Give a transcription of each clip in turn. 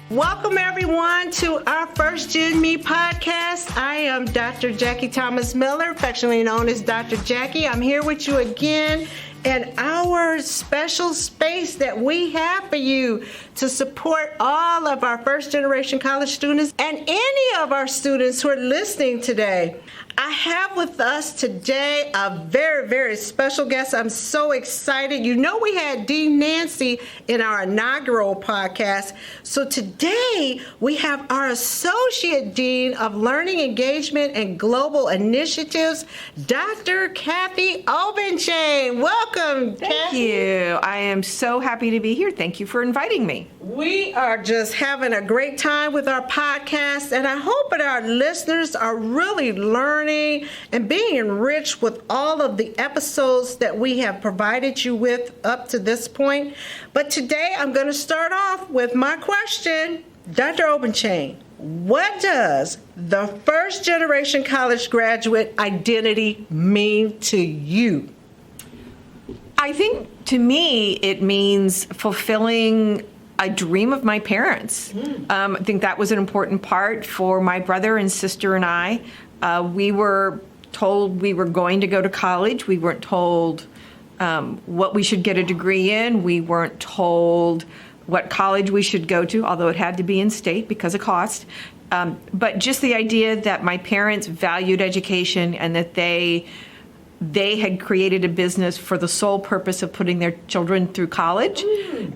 Welcome, everyone, to our FirstGenMe podcast. I am Dr. Jackie Thomas Miller, affectionately known as Dr. Jackie. I'm here with you again in our special space that we have for you to support all of our first-generation college students and any of our students who are listening today. I have with us today a very, very special guest. I'm so excited. You know, we had Dean Nancy in our inaugural podcast. So today we have our Associate Dean of Learning Engagement and Global Initiatives, Dr. Kathryn Obenchain. Welcome, Thank you. I am so happy to be here. Thank you for inviting me. We are just having a great time with our podcast, and I hope that our listeners are really learning and being enriched with all of the episodes that we have provided you with up to this point. But today I'm going to start off with my question. Dr. Obenchain, what does the first generation college graduate identity mean to you? I think to me it means fulfilling a dream of my parents. I think that was an important part for my brother and sister and I. We were told we were going to go to college. We weren't told what we should get a degree in. We weren't told what college we should go to, although it had to be in state because of cost. But just the idea that my parents valued education and that they had created a business for the sole purpose of putting their children through college.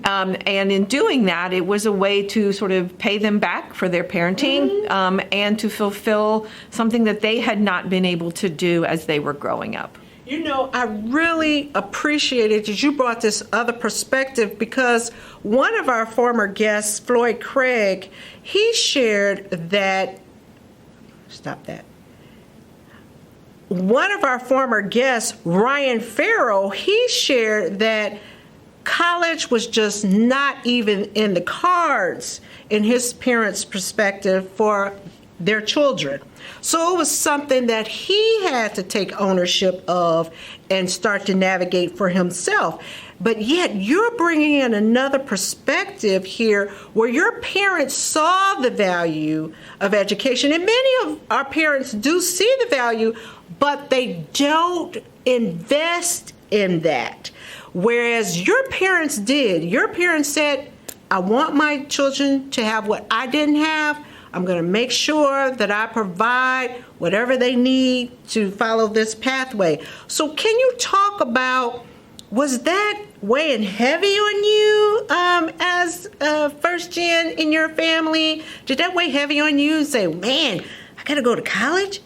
And in doing that, it was a way to sort of pay them back for their parenting and to fulfill something that they had not been able to do as they were growing up. You know, I really appreciated that you brought this other perspective because one of our former guests, Floyd Craig, he shared that, one of our former guests, Ryan Farrell, he shared that college was just not even in the cards in his parents' perspective for their children. So it was something that he had to take ownership of and start to navigate for himself. But yet you're bringing in another perspective here where your parents saw the value of education. And many of our parents do see the value, but they don't invest in that. Whereas your parents did. Your parents said, I want my children to have what I didn't have. I'm going to make sure that I provide whatever they need to follow this pathway. So can you talk about, was that weighing heavy on you as first gen in your family? Did that weigh heavy on you and say, man, I got to go to college?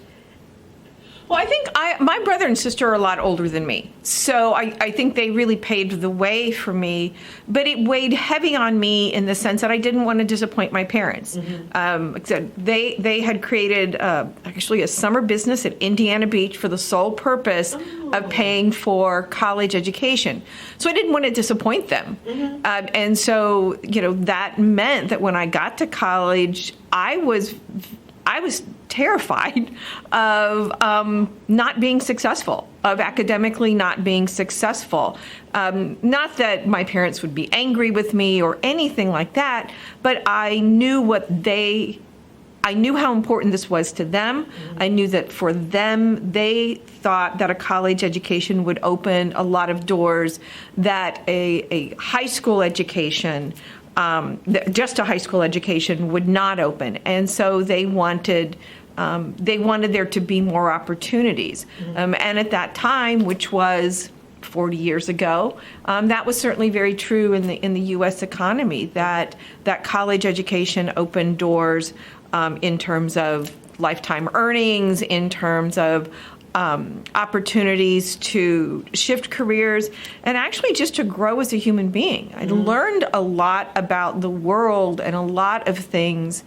Well, I think my brother and sister are a lot older than me, so I think they really paved the way for me, but it weighed heavy on me in the sense that I didn't want to disappoint my parents. Like I said, they had created actually a summer business at Indiana Beach for the sole purpose of paying for college education. So I didn't want to disappoint them. And so, you know, that meant that when I got to college, I was terrified of not being successful, of academically not being successful. Not that my parents would be angry with me or anything like that, but I knew I knew how important this was to them. I knew that for them, they thought that a college education would open a lot of doors that a high school education, just a high school education, would not open. And so they wanted there to be more opportunities. And at that time, which was 40 years ago, that was certainly very true in the U.S. economy, that college education opened doors in terms of lifetime earnings, in terms of opportunities to shift careers, and actually just to grow as a human being. I learned a lot about the world and a lot of things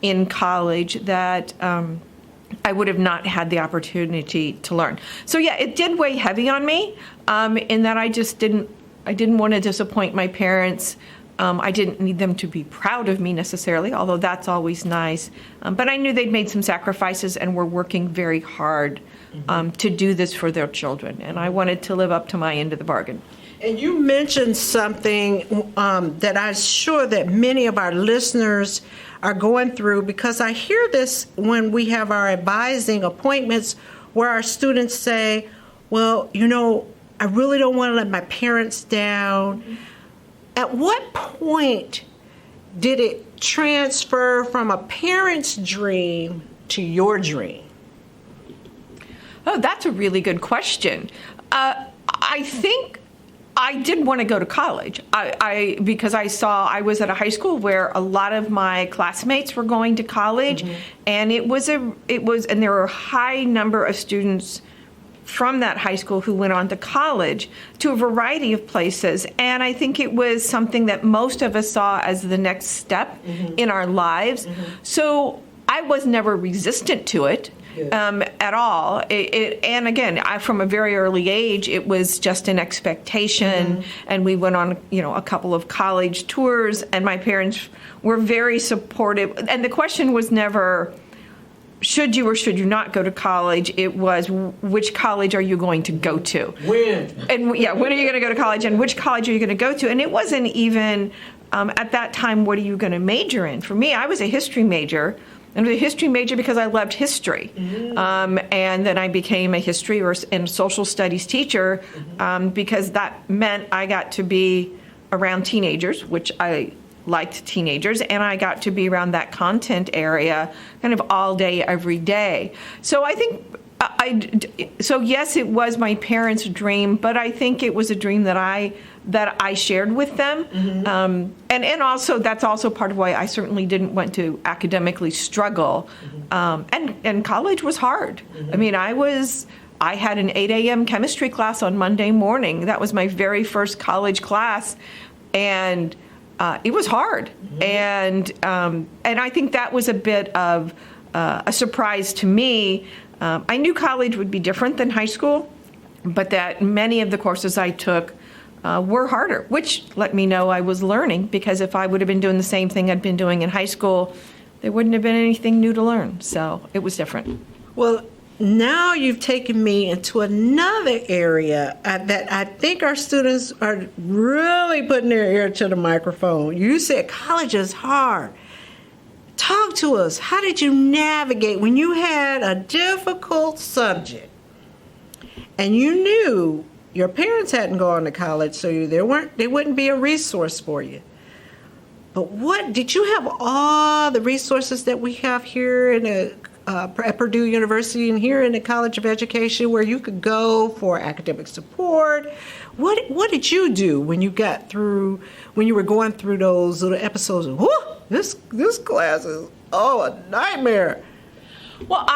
in college that I would have not had the opportunity to learn. So yeah, it did weigh heavy on me in that I didn't want to disappoint my parents. I didn't need them to be proud of me necessarily, although that's always nice. But I knew they'd made some sacrifices and were working very hard to do this for their children. And I wanted to live up to my end of the bargain. And you mentioned something that I'm sure that many of our listeners are going through, because I hear this when we have our advising appointments where our students say, well, I really don't want to let my parents down. Mm-hmm. At what point did it transfer from a parent's dream to your dream? Oh, that's a really good question. I think I did want to go to college. Because I was at a high school where a lot of my classmates were going to college, mm-hmm. and and there were a high number of students from that high school who went on to college to a variety of places. And I think it was something that most of us saw as the next step mm-hmm. in our lives. Mm-hmm. So I was never resistant to it. At all. And again, from a very early age, it was just an expectation. Mm-hmm. And we went on, a couple of college tours, and my parents were very supportive. And the question was never, should you or should you not go to college? It was, which college are you going to go to? When? And when are you going to go to college, and which college are you going to go to? And it wasn't even, at that time, what are you going to major in? For me, I was a history major. And I was a history major because I loved history. Mm-hmm. And then I became a history and social studies teacher mm-hmm. Because that meant I got to be around teenagers, which I liked teenagers, and I got to be around that content area kind of all day, every day. So I think, so yes, it was my parents' dream, but I think it was a dream that I shared with them. Mm-hmm. And also, that's also part of why I certainly didn't want to academically struggle. Mm-hmm. And college was hard. Mm-hmm. I mean, I had an 8 a.m. chemistry class on Monday morning. That was my very first college class. And it was hard. Mm-hmm. And I think that was a bit of a surprise to me. I knew college would be different than high school, but that many of the courses I took were harder, which let me know I was learning, because if I would have been doing the same thing I'd been doing in high school, there wouldn't have been anything new to learn. So it was different. Well, now you've taken me into another area that I think our students are really putting their ear to the microphone. You said college is hard. Talk to us. How did you navigate when you had a difficult subject and you knew your parents hadn't gone to college, so they wouldn't be a resource for you? But what did you have all the resources that we have here at Purdue University and here in the College of Education, where you could go for academic support? What did you do when you were going through those little episodes of, this class is a nightmare? Well,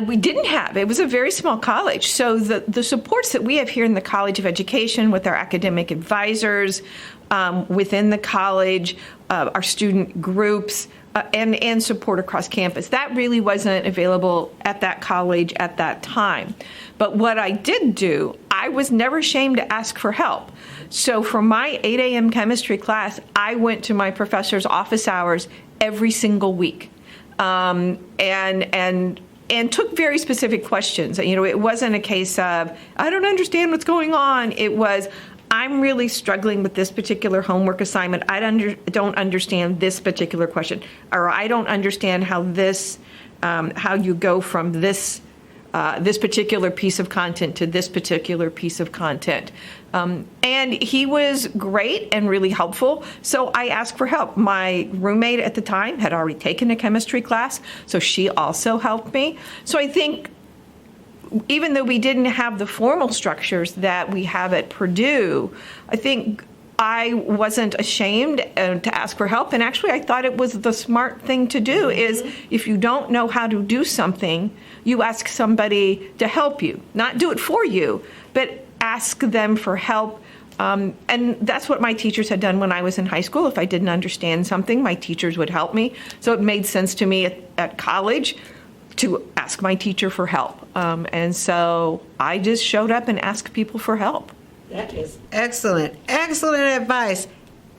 we didn't have. It was a very small college. So the supports that we have here in the College of Education with our academic advisors, within the college, our student groups, and support across campus, that really wasn't available at that college at that time. But what I did do, I was never ashamed to ask for help. So for my 8 a.m. chemistry class, I went to my professor's office hours every single week. And took very specific questions. It wasn't a case of, I don't understand what's going on. It was, I'm really struggling with this particular homework assignment. I don't understand this particular question, or I don't understand how how you go from this particular piece of content to this particular piece of content. And he was great and really helpful, so I asked for help. My roommate at the time had already taken a chemistry class, so she also helped me. So I think even though we didn't have the formal structures that we have at Purdue, I think I wasn't ashamed to ask for help. And actually, I thought it was the smart thing to do. Mm-hmm. Is if you don't know how to do something, you ask somebody to help you. Not do it for you, but ask them for help. And that's what my teachers had done when I was in high school. If I didn't understand something, my teachers would help me. So it made sense to me at college to ask my teacher for help. And so I just showed up and asked people for help. That is excellent. Excellent advice.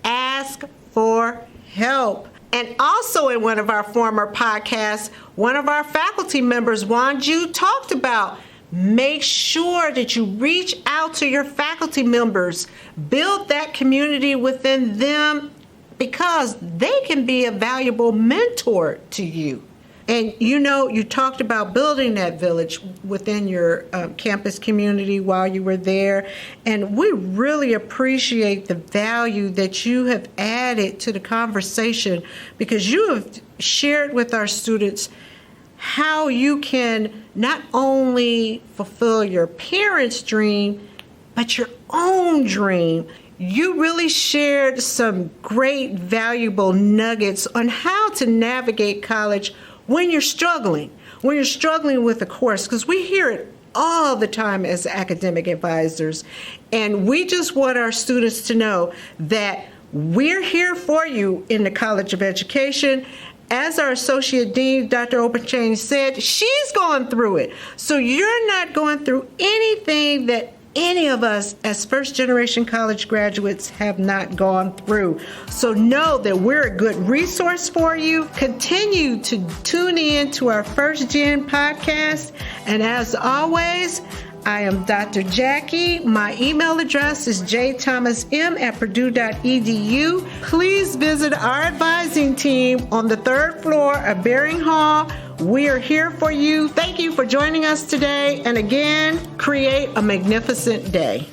Ask for help. And also in one of our former podcasts, one of our faculty members, Wanju, talked about Make sure that you reach out to your faculty members, build that community within them, because they can be a valuable mentor to you. And you talked about building that village within your campus community while you were there. And we really appreciate the value that you have added to the conversation, because you have shared with our students how you can not only fulfill your parents' dream, but your own dream. You really shared some great, valuable nuggets on how to navigate college when you're struggling with a course, because we hear it all the time as academic advisors. And we just want our students to know that we're here for you in the College of Education. As our Associate Dean, Dr. Obenchain, said, she's going through it. So you're not going through anything that any of us as first-generation college graduates have not gone through. So know that we're a good resource for you. Continue to tune in to our First Gen podcast. And as always, I am Dr. Jackie. My email address is jthomasm@purdue.edu. Please visit our advising team on the 3rd floor of Baring Hall. We are here for you. Thank you for joining us today. And again, create a magnificent day.